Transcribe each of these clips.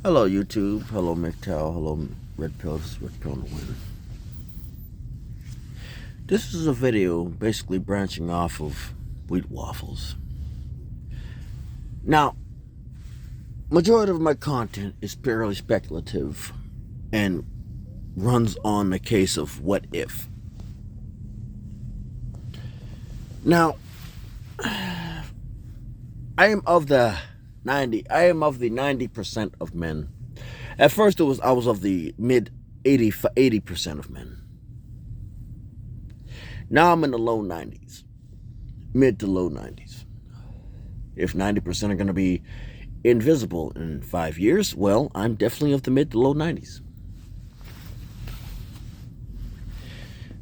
Hello, YouTube. Hello, McTow. Hello, Red Pill. This is Red Pill in the Wind. This is a video basically branching off of wheat waffles. Now, majority of my content is purely speculative and runs on the case of what if. Now, I am of the 90% of men. At first I was of the mid 80% of men. Now I'm in the low 90s. Mid to low 90s. If 90% are going to be invisible in 5 years, well, I'm definitely of the mid to low 90s.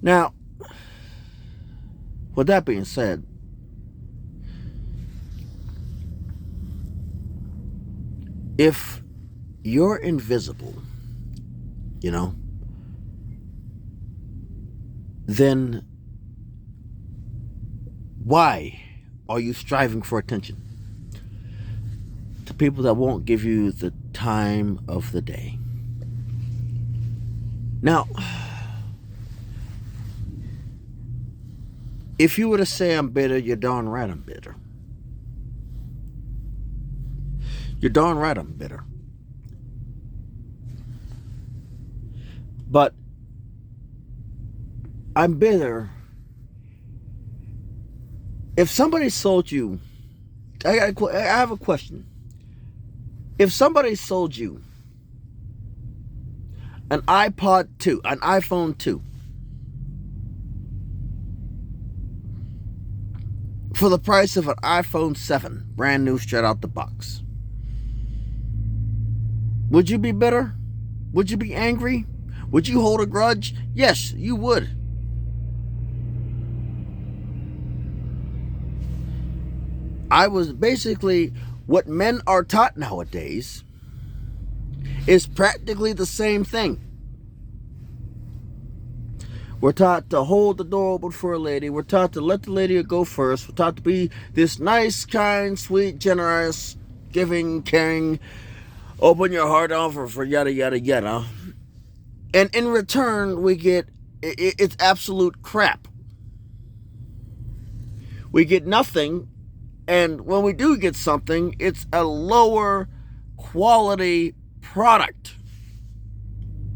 Now, with that being said, if you're invisible, then why are you striving for attention to people that won't give you the time of the day? Now, if you were to say I'm bitter, you're darn right I'm bitter. You're darn right I'm bitter. But I'm bitter. If somebody sold you, I have a question. If somebody sold you an iPod 2, an iPhone 2, for the price of an iPhone 7, brand new, straight out the box, would you be bitter? Would you be angry? Would you hold a grudge? Yes, you would. I was basically, what men are taught nowadays is practically the same thing. We're taught to hold the door open for a lady. We're taught to let the lady go first. We're taught to be this nice, kind, sweet, generous, giving, caring, open your heart offer for yada, yada, yada. And in return, we get, it's absolute crap. We get nothing. And when we do get something, it's a lower quality product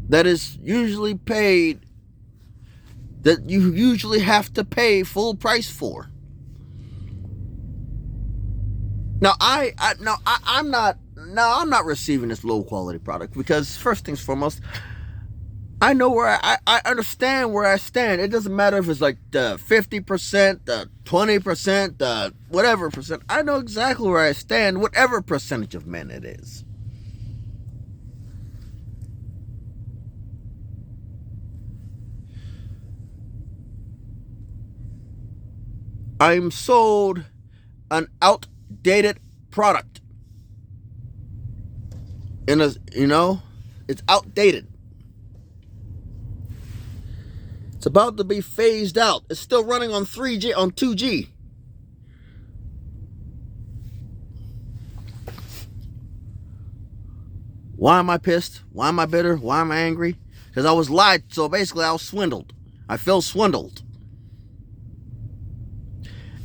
that is usually paid, that you usually have to pay full price for. Now, I'm not receiving this low quality product because, first things foremost, I know where I understand where I stand. It doesn't matter if it's like the 50%, the 20%, the whatever percent. I know exactly where I stand, whatever percentage of men it is. I'm sold an outdated product. It's outdated. It's about to be phased out. It's still running on 3G, on 2G. Why am I pissed? Why am I bitter? Why am I angry? Because I was lied. So basically, I was swindled. I feel swindled.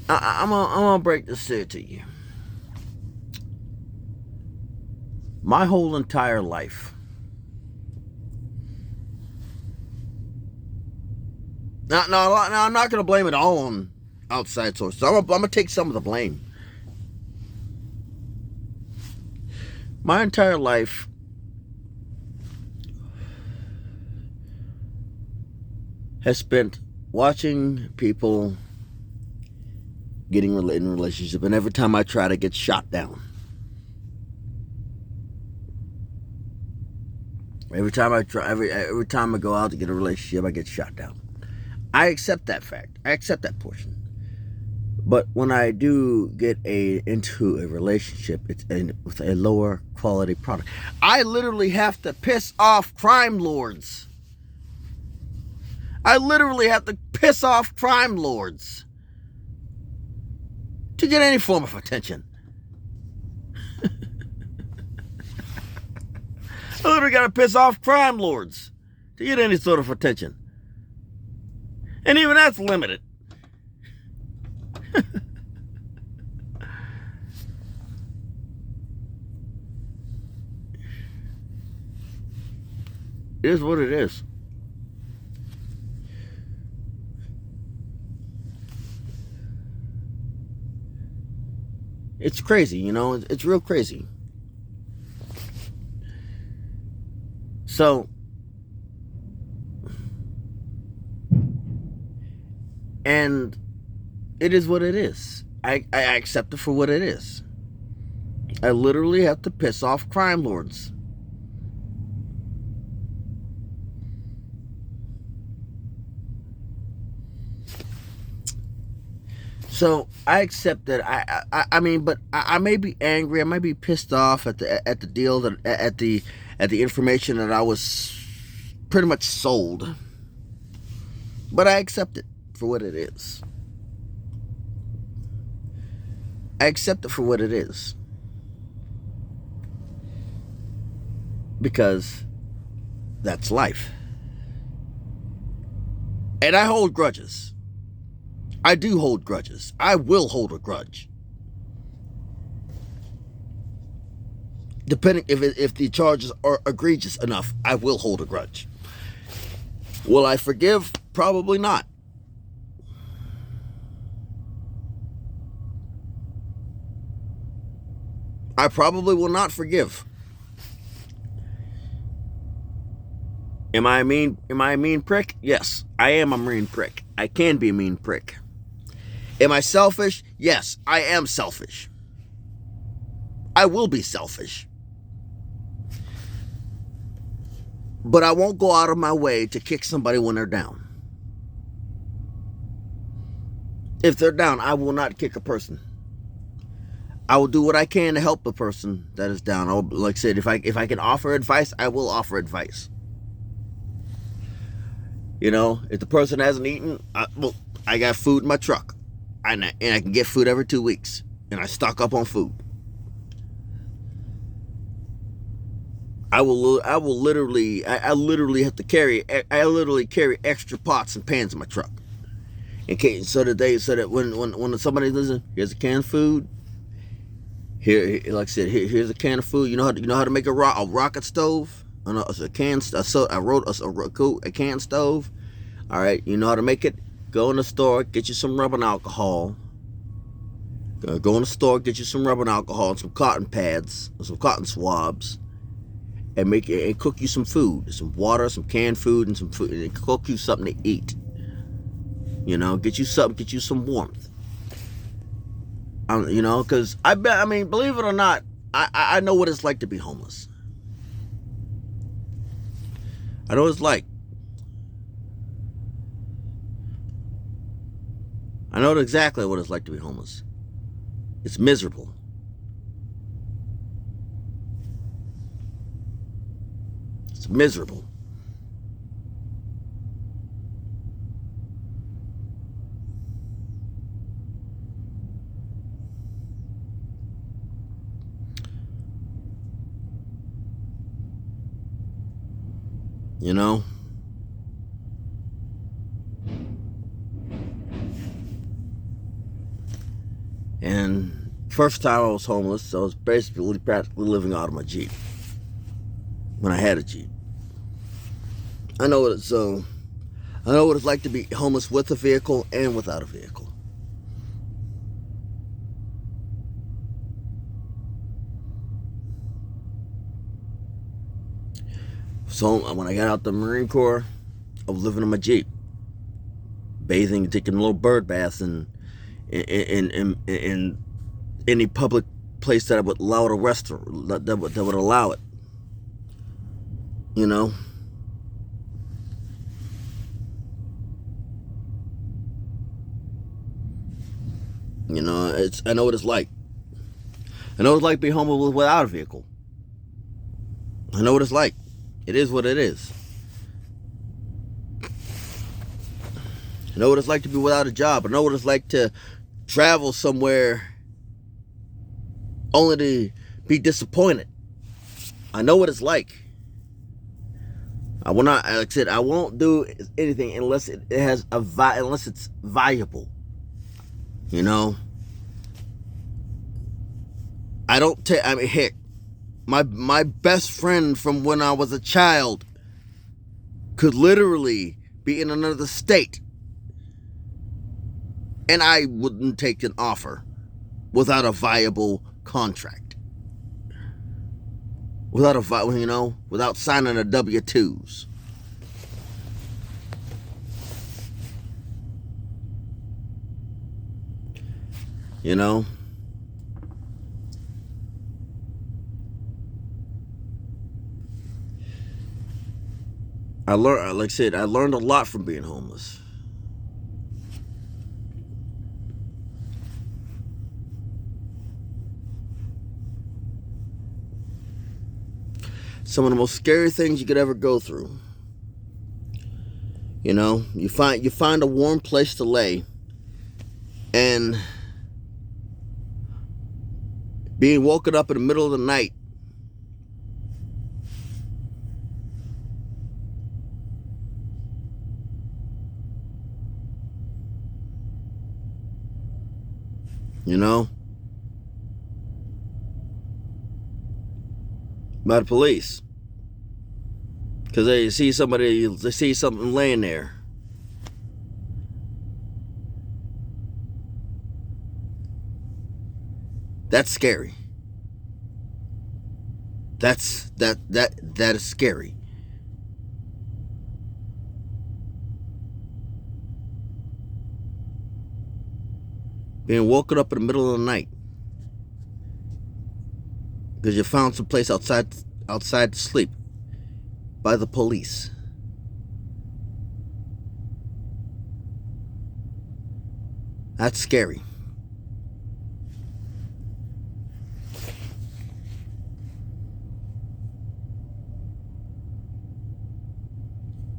I'm gonna break this here to you. My whole entire life, Now, I'm not going to blame it all on outside sources. I'm going to take some of the blame. My entire life, has spent watching people getting in relationship, and every time I try to get shot down. Every time I go out to get a relationship, I get shot down. I accept that fact. I accept that portion. But when I do get into a relationship, it's with a lower quality product. I literally have to piss off crime lords. I literally have to piss off crime lords to get any form of attention. I literally got to piss off crime lords to get any sort of attention. And even that's limited. It is what it is. It's crazy, you know? It's real crazy. So, and it is what it is. I accept it for what it is. I literally have to piss off crime lords. So I accept that. I mean, but I may be angry. I might be pissed off at the deal that at the information that I was pretty much sold. But I accept it for what it is. I accept it for what it is. Because that's life. And I hold grudges. I do hold grudges. I will hold a grudge. Depending if the charges are egregious enough, I will hold a grudge. Will I forgive? Probably not. I probably will not forgive. Am I a mean prick? Yes, I am a mean prick. I can be a mean prick. Am I selfish? Yes, I am selfish. I will be selfish. But I won't go out of my way to kick somebody when they're down. If they're down, I will not kick a person. I will do what I can to help the person that is down. Like I said, if I can offer advice, I will offer advice. You know, if the person hasn't eaten, I got food in my truck. And I can get food every 2 weeks. And I stock up on food. I literally have to carry extra pots and pans in my truck. In case, so that when somebody listens, here's a can of food. Here, like I said, here's a can of food. You know how to make a rocket stove? A can stove. All right, you know how to make it. Go in the store, get you some rubbing alcohol. Go in the store, get you some rubbing alcohol and some cotton pads, or some cotton swabs, and cook you some food, some water, some canned food, and some food, and cook you something to eat. You know, get you some warmth. You know, because I mean, believe it or not, I know what it's like to be homeless. I know what it's like. I know exactly what it's like to be homeless. It's miserable. It's miserable. You know? And first time I was homeless, I was practically living out of my Jeep. When I had a Jeep. I know what it's like to be homeless with a vehicle and without a vehicle. So when I got out the Marine Corps, I was living in my Jeep, bathing, taking little bird baths, and in any public place that would allow a restaurant that would allow it. You know. You know, I know what it's like. I know what it's like to be homeless without a vehicle. I know what it's like. It is what it is. I know what it's like to be without a job. I know what it's like to travel somewhere only to be disappointed. I know what it's like. I will not, like I said, I won't do anything unless it has unless it's viable. You know, I don't take. I mean, heck, my best friend from when I was a child could literally be in another state, and I wouldn't take an offer without a viable contract. Without without signing a W-2s. You know? I learned, like I said, I learned a lot from being homeless. Some of the most scary things you could ever go through. You know, you find a warm place to lay, and being woken up in the middle of the night you know, by the police, because they see something laying there. That's scary. That is scary. Being woken up in the middle of the night because you found some place outside to sleep by the police. That's scary.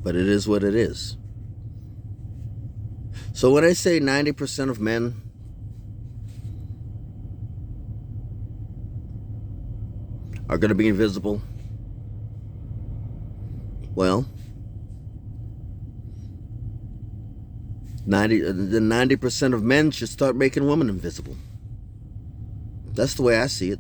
But it is what it is. So when I say 90% of men are going to be invisible, well, the 90% of men should start making women invisible. That's the way I see it.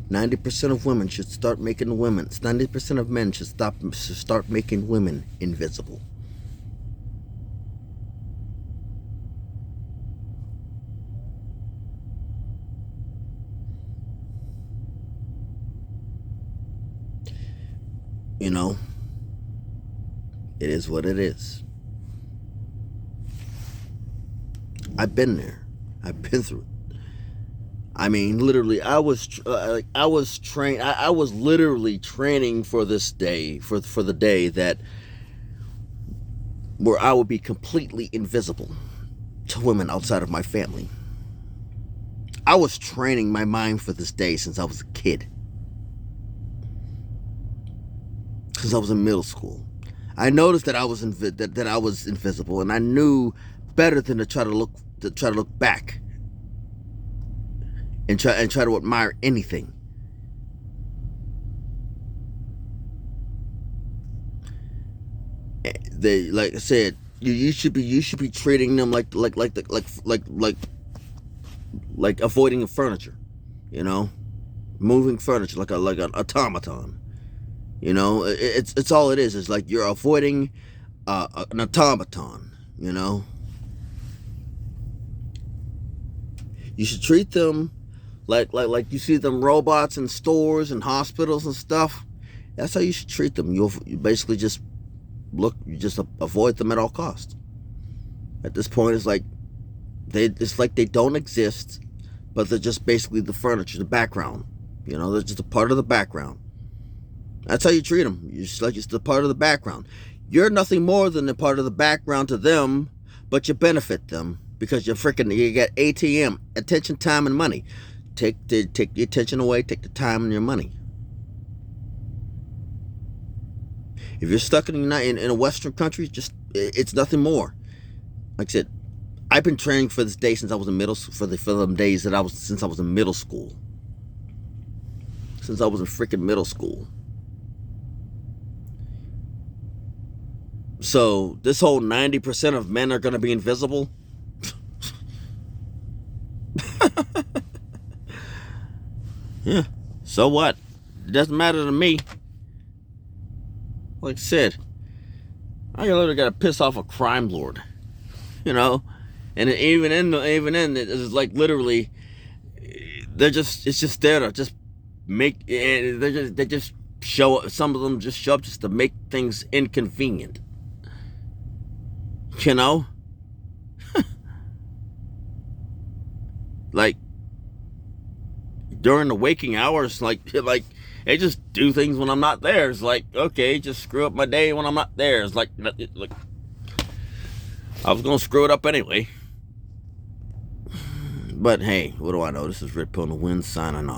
90% of women should start making women. 90% of men should start making women invisible. You know, it is what it is. I've been there. I've been through it. I mean, literally, I was trained. I was literally training for this day, for the day that where I would be completely invisible to women outside of my family. I was training my mind for this day since I was a kid. Since I was in middle school, I noticed that I was that I was invisible, and I knew better than to try to look back. And try to admire anything. They, like I said, you should be treating them like avoiding furniture, you know, moving furniture like an automaton. You know, it's all it is. It's like you're avoiding an automaton. You know, you should treat them like you see them robots in stores and hospitals and stuff. That's how you should treat them. You basically just avoid them at all costs. At this point, it's like they don't exist, but they're just basically the furniture, the background. You know, they're just a part of the background. That's how you treat them. You're just like it's the part of the background. You're nothing more than a part of the background to them, but you benefit them because you get ATM, attention, time, and money. Take the attention away, take the time and your money. If you're stuck in a Western country, it's nothing more. Like I said, I've been training for this day since I was in middle school. For them days since I was in middle school. since I was in freaking middle school. So this whole 90% of men are going to be invisible. Yeah. So what? It doesn't matter to me. Like I said, I literally got to piss off a crime lord, you know, and even in it's like literally, it's just there to just make. They just show up. Some of them just show up just to make things inconvenient, you know. Like during the waking hours, like they just do things when I'm not there. It's like, okay, just screw up my day when I'm not there. It's like I was gonna screw it up anyway. But hey, what do I know? This is Red Pill in the Wind signing off.